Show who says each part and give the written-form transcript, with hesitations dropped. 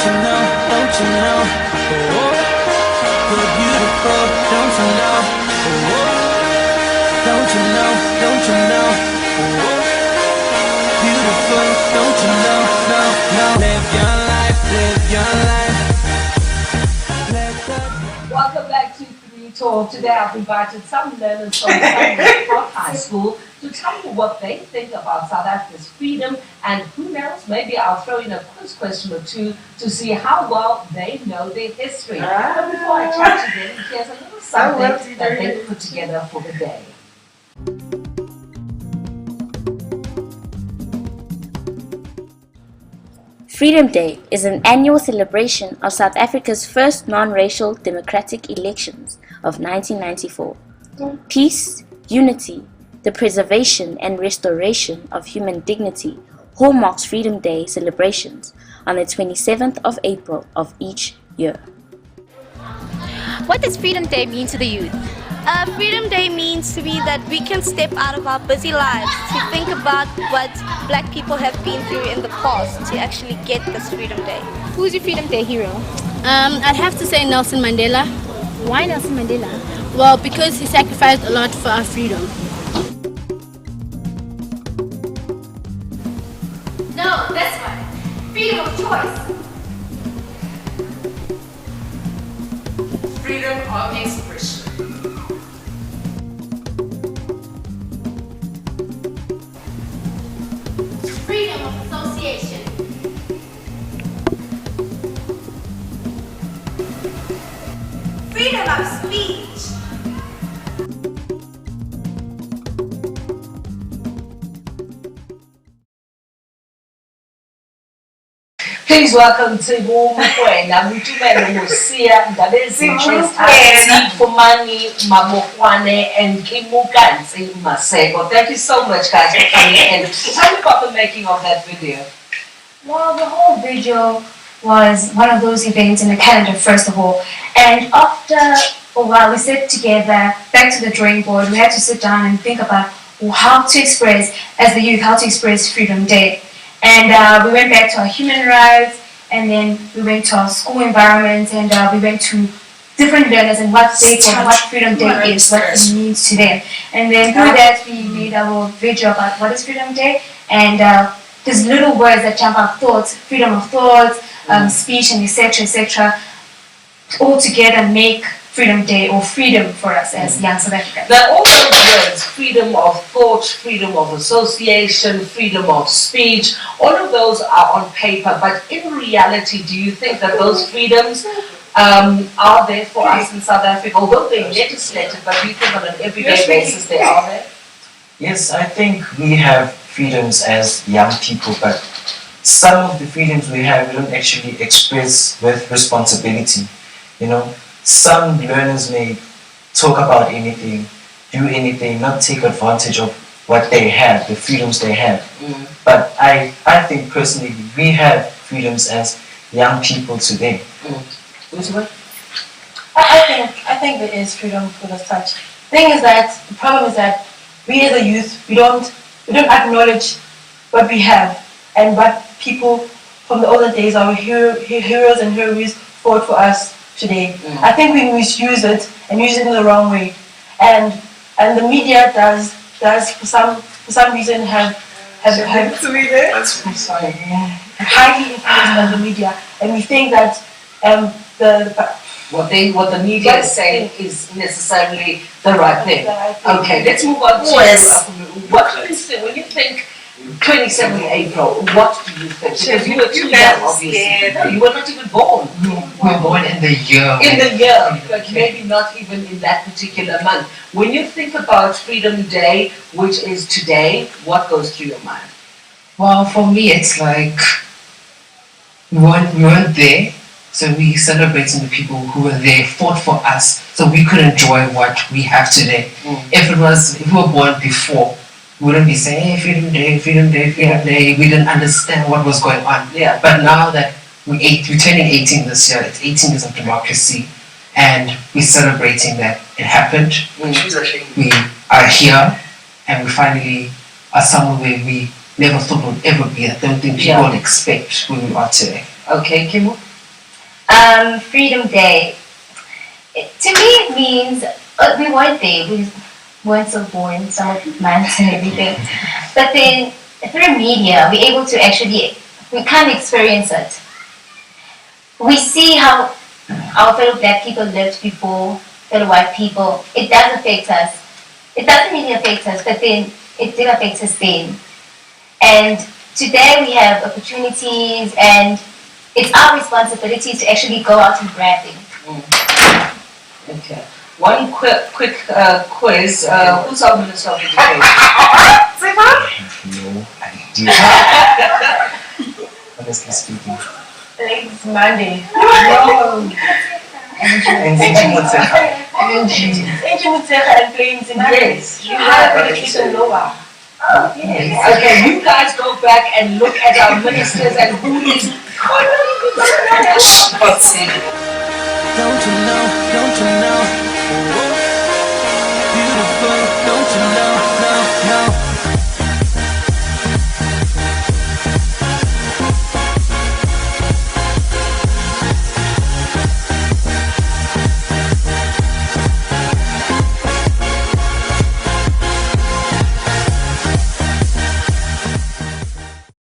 Speaker 1: you know, don't you know? Oh, you're beautiful, don't you know? Oh, don't you know, don't you know? Oh, beautiful, don't you know? No, no. Live your life, live your life.
Speaker 2: Welcome back to Three Talk. Today I've invited some learners from Sunward High School to tell me what they think about South Africa's freedom, and who knows, maybe I'll throw in a quiz question or two to see how well they know their history. But before I chat to them, here's a little something that they put together for the day.
Speaker 3: Freedom Day is an annual celebration of South Africa's first non-racial democratic elections of 1994. Peace, unity, the preservation and restoration of human dignity hallmarks Freedom Day celebrations on the 27th of April of each year.
Speaker 4: What does Freedom Day mean to the youth?
Speaker 5: Freedom Day means to me that we can step out of our busy lives to think about what black people have been through in the past to actually get this Freedom Day.
Speaker 4: Who's your Freedom Day hero?
Speaker 6: I'd have to say Nelson Mandela.
Speaker 4: Why Nelson Mandela?
Speaker 6: Well, because he sacrificed a lot for our freedom.
Speaker 5: No, this one. Freedom of choice.
Speaker 7: Freedom of expression.
Speaker 5: Freedom of association. Freedom of speech.
Speaker 2: Please welcome to Mumkwena, Mutumelo Musia, Ndabezinches, Fumani, Mabokwane, and Kimukansi Maseko. Thank you so much, guys, for coming in. Tell me about the making of that video.
Speaker 8: Well, the whole video was one of those events in the calendar, first of all. And after a while, we sat together, back to the drawing board. We had to sit down and think about how to express, as the youth, how to express Freedom Day. And we went back to our human rights, and then we went to our school environment, and we went to different learners and what they thought, what Freedom Day is, what it means to them. And then through that, we made our video about what is Freedom Day, and there's little words that jump out: thoughts, freedom of thoughts, speech, and etc., all together make Freedom Day, or freedom for us as young South Africans.
Speaker 2: Now, all those words, freedom of thought, freedom of association, freedom of speech, all of those are on paper, but in reality, do you think that those freedoms are there for us in South Africa? Although they're legislated, but do you think on an everyday basis they are there?
Speaker 9: Yes, I think we have freedoms as young people, but some of the freedoms we have, we don't actually express with responsibility, you know. Some learners may talk about anything, do anything, not take advantage of what they have, the freedoms they have. But I think personally, we have freedoms as young people today.
Speaker 6: I think there is freedom for the such. The problem is that we as a youth, we don't acknowledge what we have and what people from the older days, our heroes and heroines fought for us today. I think we misuse it and use it in the wrong way, and the media does for some reason have highly influenced on the media, and we think that
Speaker 2: what the media is saying is necessarily the right thing. Okay, let's move on to what do you think when you think 27th April? What do you think? Because you were too young, obviously. You were not even born.
Speaker 7: We were born in the year.
Speaker 2: In the year, but maybe not even in that particular month. When you think about Freedom Day, which is today, what goes through your mind?
Speaker 7: Well, for me, it's like we weren't there, so we celebrating the people who were there, fought for us, so we could enjoy what we have today. If we were born before, we wouldn't be saying, hey, Freedom Day, Freedom Day, Freedom Day. We didn't understand what was going on.
Speaker 2: Yeah.
Speaker 7: But now that we're turning 18 this year, it's 18 years of democracy, and we're celebrating that it happened. We are here, and we finally are somewhere where we never thought would ever be. I don't think people would expect where we are today.
Speaker 2: Okay, Kimu?
Speaker 8: Freedom Day. To me, it means we weren't there. We weren't so born, some of months and everything. But then through media, we're able to we can experience it. We see how our fellow black people lived before, fellow white people. It does affect us. It doesn't really affect us, but then it did affect us then. And today we have opportunities, and it's our responsibility to actually go out and grab them.
Speaker 2: Okay. One quick quiz. Who's our Minister of Education?
Speaker 9: No idea. Honestly speaking.
Speaker 6: It's Monday.
Speaker 2: No.
Speaker 9: And Angie Mutseha.
Speaker 6: Angie Mutseha and playing Zimbabwe.
Speaker 2: Yes.
Speaker 6: Higher education lower.
Speaker 2: Yes. Okay, you guys go back and look at our ministers and who is
Speaker 1: Don't you know, don't you know?